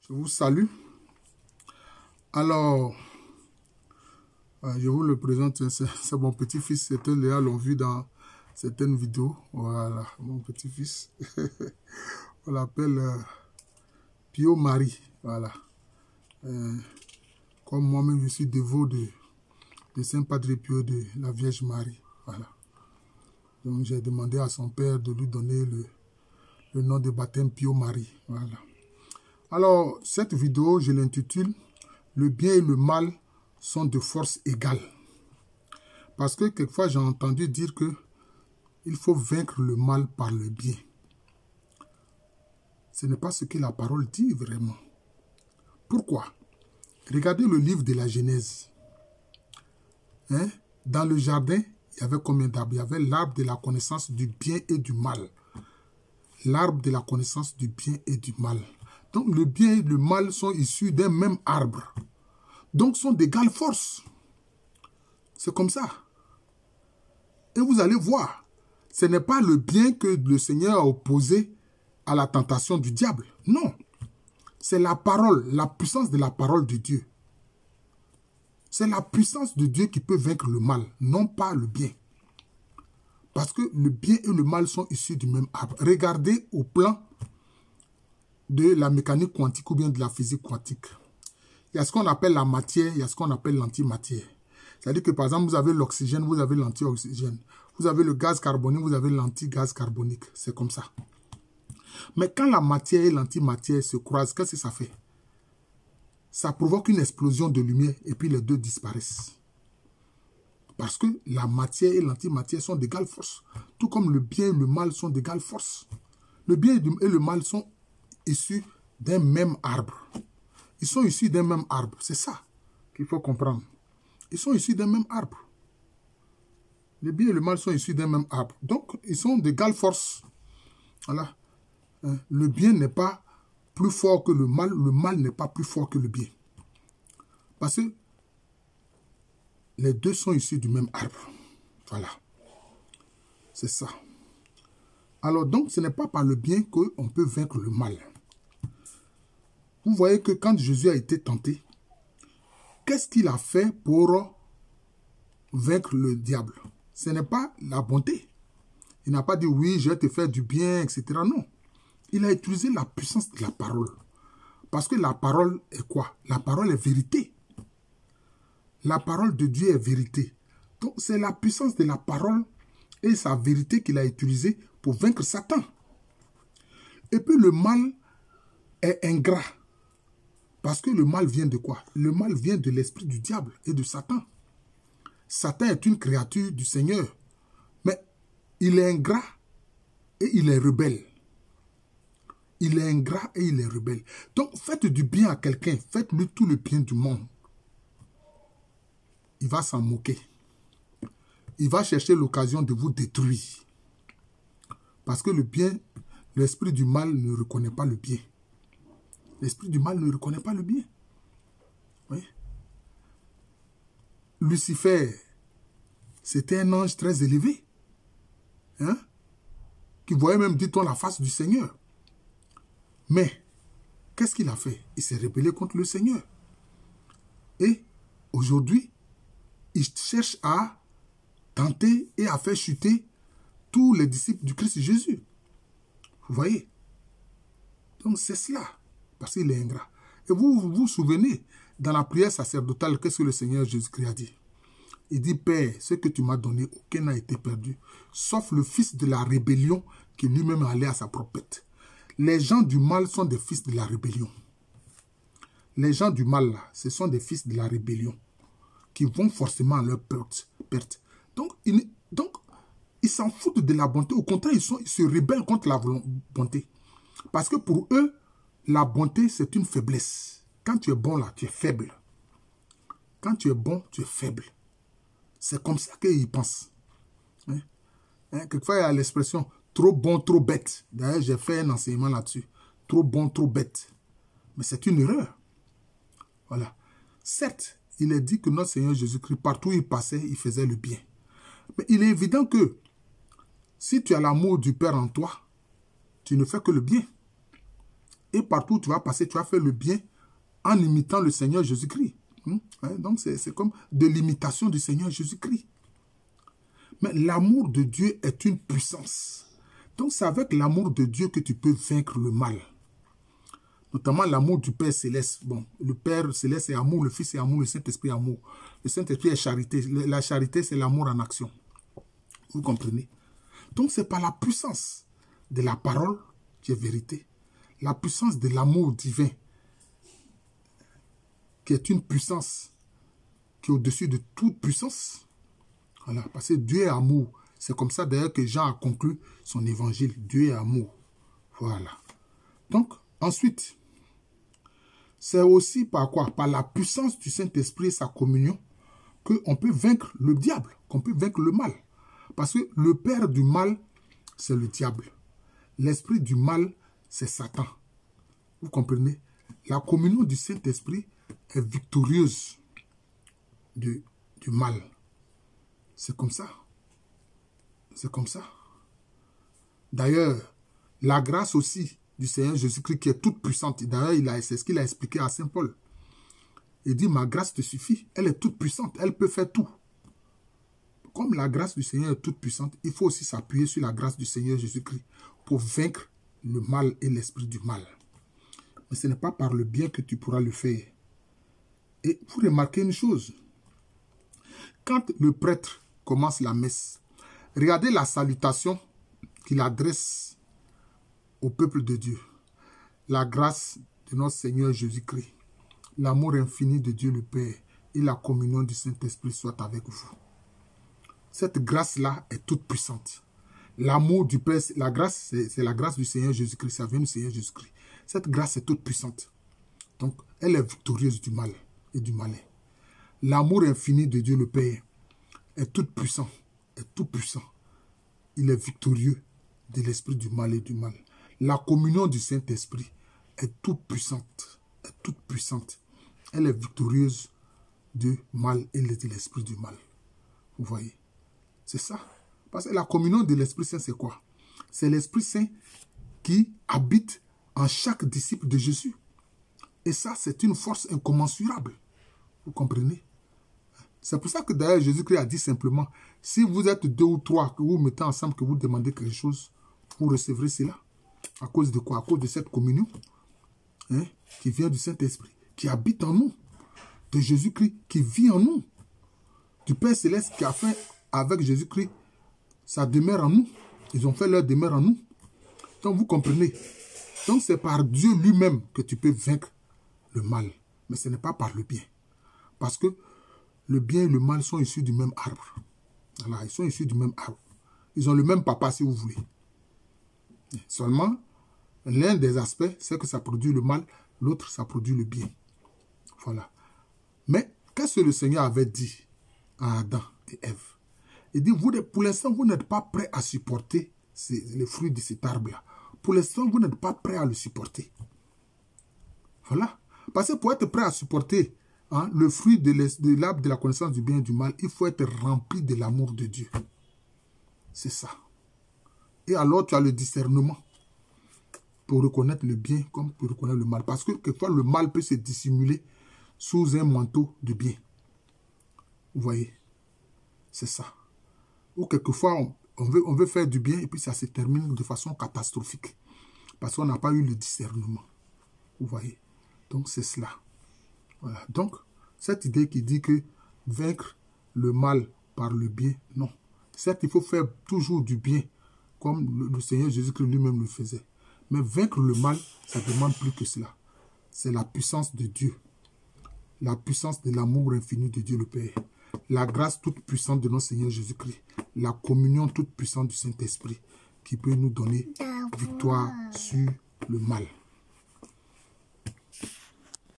Je vous salue. Alors, je vous le présente, c'est mon petit-fils. Certains l'ont vu dans certaines vidéos. Voilà, mon petit-fils. On l'appelle Pio Marie. Voilà. Comme moi-même, je suis dévot de Saint Padre Pio de la Vierge Marie. Voilà. Donc, j'ai demandé à son père de lui donner le nom de baptême Pio Marie. Voilà. Alors, cette vidéo, je l'intitule « Le bien et le mal sont de force égale ». Parce que quelquefois, j'ai entendu dire que il faut vaincre le mal par le bien. Ce n'est pas ce que la parole dit vraiment. Pourquoi? Regardez le livre de la Genèse. Hein? Dans le jardin, il y avait combien d'arbres? Il y avait l'arbre de la connaissance du bien et du mal. L'arbre de la connaissance du bien et du mal. Donc, le bien et le mal sont issus d'un même arbre. Donc, sont d'égale force. C'est comme ça. Et vous allez voir, ce n'est pas le bien que le Seigneur a opposé à la tentation du diable. Non. C'est la parole, la puissance de la parole de Dieu. C'est la puissance de Dieu qui peut vaincre le mal, non pas le bien. Parce que le bien et le mal sont issus du même arbre. Regardez au plan de la mécanique quantique ou bien de la physique quantique. Il y a ce qu'on appelle la matière, il y a ce qu'on appelle l'antimatière. C'est-à-dire que par exemple, vous avez l'oxygène, vous avez l'anti-oxygène. Vous avez le gaz carbonique, vous avez l'anti-gaz carbonique. C'est comme ça. Mais quand la matière et l'antimatière se croisent, qu'est-ce que ça fait? Ça provoque une explosion de lumière et puis les deux disparaissent. Parce que la matière et l'antimatière sont d'égale force. Tout comme le bien et le mal sont d'égale force. Le bien et le mal sont issus d'un même arbre. Ils sont issus d'un même arbre. C'est ça qu'il faut comprendre. Ils sont issus d'un même arbre. Le bien et le mal sont issus d'un même arbre. Donc, ils sont d'égale force. Voilà. Le bien n'est pas plus fort que le mal n'est pas plus fort que le bien. Parce que les deux sont issus du même arbre. Voilà. C'est ça. Alors donc, ce n'est pas par le bien qu'on peut vaincre le mal. Vous voyez que quand Jésus a été tenté, qu'est-ce qu'il a fait pour vaincre le diable? Ce n'est pas la bonté. Il n'a pas dit oui, je vais te faire du bien, etc. Non. Il a utilisé la puissance de la parole. Parce que la parole est quoi? La parole est vérité. La parole de Dieu est vérité. Donc c'est la puissance de la parole et sa vérité qu'il a utilisée pour vaincre Satan. Et puis le mal est ingrat. Parce que le mal vient de quoi? Le mal vient de l'esprit du diable et de Satan. Satan est une créature du Seigneur. Mais il est ingrat et il est rebelle. Il est ingrat et il est rebelle. Donc faites du bien à quelqu'un. Faites-lui tout le bien du monde. Il va s'en moquer. Il va chercher l'occasion de vous détruire. Parce que le bien, l'esprit du mal ne reconnaît pas le bien. L'esprit du mal ne reconnaît pas le bien. Oui. Lucifer, c'était un ange très élevé. Hein? Qui voyait même, dit-on, la face du Seigneur. Mais, qu'est-ce qu'il a fait? Il s'est rebellé contre le Seigneur. Et, aujourd'hui, il cherche à tenter et à faire chuter tous les disciples du Christ Jésus. Vous voyez? Donc, c'est cela. Parce qu'il est ingrat. Et vous vous souvenez, dans la prière sacerdotale, qu'est-ce que le Seigneur Jésus-Christ a dit? Il dit, Père, ce que tu m'as donné, aucun n'a été perdu, sauf le fils de la rébellion qui lui-même allait à sa propre pète. Les gens du mal sont des fils de la rébellion. Les gens du mal, là, ce sont des fils de la rébellion qui vont forcément à leur perte. Donc, ils s'en foutent de la bonté. Au contraire, ils se rebellent contre la bonté. Parce que pour eux, la bonté, c'est une faiblesse. Quand tu es bon là, tu es faible. Quand tu es bon, tu es faible. C'est comme ça qu'ils pensent. Hein? Quelquefois, il y a l'expression trop bon, trop bête. D'ailleurs, j'ai fait un enseignement là-dessus. Trop bon, trop bête. Mais c'est une erreur. Voilà. Certes, il est dit que notre Seigneur Jésus-Christ, partout où il passait, il faisait le bien. Mais il est évident que si tu as l'amour du Père en toi, tu ne fais que le bien. Et partout où tu vas passer, tu vas faire le bien en imitant le Seigneur Jésus-Christ. Donc, c'est comme de l'imitation du Seigneur Jésus-Christ. Mais l'amour de Dieu est une puissance. Donc, c'est avec l'amour de Dieu que tu peux vaincre le mal. Notamment l'amour du Père Céleste. Bon, le Père Céleste est amour, le Fils est amour, le Saint-Esprit est amour. Le Saint-Esprit est charité. La charité, c'est l'amour en action. Vous comprenez? Donc, c'est par la puissance de la parole qui est vérité. La puissance de l'amour divin, qui est une puissance qui est au-dessus de toute puissance. Voilà, parce que Dieu est amour. C'est comme ça d'ailleurs que Jean a conclu son évangile. Dieu est amour. Voilà. Donc, ensuite, c'est aussi par quoi? Par la puissance du Saint-Esprit et sa communion qu'on peut vaincre le diable, qu'on peut vaincre le mal. Parce que le père du mal, c'est le diable. L'esprit du mal, c'est Satan. Vous comprenez? La communion du Saint-Esprit est victorieuse du mal. C'est comme ça. C'est comme ça. D'ailleurs, la grâce aussi du Seigneur Jésus-Christ qui est toute puissante. D'ailleurs, c'est ce qu'il a expliqué à Saint Paul. Il dit, ma grâce te suffit. Elle est toute puissante. Elle peut faire tout. Comme la grâce du Seigneur est toute puissante, il faut aussi s'appuyer sur la grâce du Seigneur Jésus-Christ pour vaincre le mal et l'esprit du mal. Mais ce n'est pas par le bien que tu pourras le faire. Et vous remarquez une chose. Quand le prêtre commence la messe, regardez la salutation qu'il adresse au peuple de Dieu. La grâce de notre Seigneur Jésus-Christ, l'amour infini de Dieu le Père et la communion du Saint-Esprit soient avec vous. Cette grâce-là est toute puissante. L'amour du Père, la grâce, c'est la grâce du Seigneur Jésus-Christ. Ça vient du Seigneur Jésus-Christ. Cette grâce est toute puissante. Donc, elle est victorieuse du mal et du malin. L'amour infini de Dieu le Père est tout puissant. Est tout puissant. Il est victorieux de l'esprit du mal et du mal. La communion du Saint-Esprit est toute puissante. Est toute puissante. Elle est victorieuse du mal et de l'esprit du mal. Vous voyez? C'est ça. Parce que la communion de l'Esprit Saint, c'est quoi? C'est l'Esprit Saint qui habite en chaque disciple de Jésus. Et ça, c'est une force incommensurable. Vous comprenez? C'est pour ça que d'ailleurs Jésus-Christ a dit simplement, si vous êtes 2 ou 3, que vous vous mettez ensemble, que vous demandez quelque chose, vous recevrez cela. À cause de quoi? À cause de cette communion qui vient du Saint-Esprit, qui habite en nous, de Jésus-Christ, qui vit en nous, du Père Céleste qui a fait avec Jésus-Christ sa demeure en nous. Ils ont fait leur demeure en nous. Donc vous comprenez. Donc c'est par Dieu lui-même que tu peux vaincre le mal. Mais ce n'est pas par le bien. Parce que le bien et le mal sont issus du même arbre. Voilà, ils sont issus du même arbre. Ils ont le même papa si vous voulez. Seulement, l'un des aspects, c'est que ça produit le mal. L'autre, ça produit le bien. Voilà. Mais qu'est-ce que le Seigneur avait dit à Adam et Ève? Il dit, pour l'instant, vous n'êtes pas prêts à supporter les fruits de cet arbre-là. Pour l'instant, vous n'êtes pas prêts à le supporter. Voilà. Parce que pour être prêt à supporter le fruit de l'arbre de la connaissance du bien et du mal, il faut être rempli de l'amour de Dieu. C'est ça. Et alors, tu as le discernement pour reconnaître le bien comme pour reconnaître le mal. Parce que quelquefois, le mal peut se dissimuler sous un manteau de bien. Vous voyez? C'est ça. Ou quelquefois, on veut faire du bien et puis ça se termine de façon catastrophique. Parce qu'on n'a pas eu le discernement. Vous voyez? Donc, c'est cela. Voilà. Donc, cette idée qui dit que vaincre le mal par le bien, non. Certes, il faut faire toujours du bien, comme le Seigneur Jésus-Christ lui-même le faisait. Mais vaincre le mal, ça demande plus que cela. C'est la puissance de Dieu. La puissance de l'amour infini de Dieu le Père. La grâce toute puissante de notre Seigneur Jésus-Christ. La communion toute puissante du Saint-Esprit qui peut nous donner victoire sur le mal.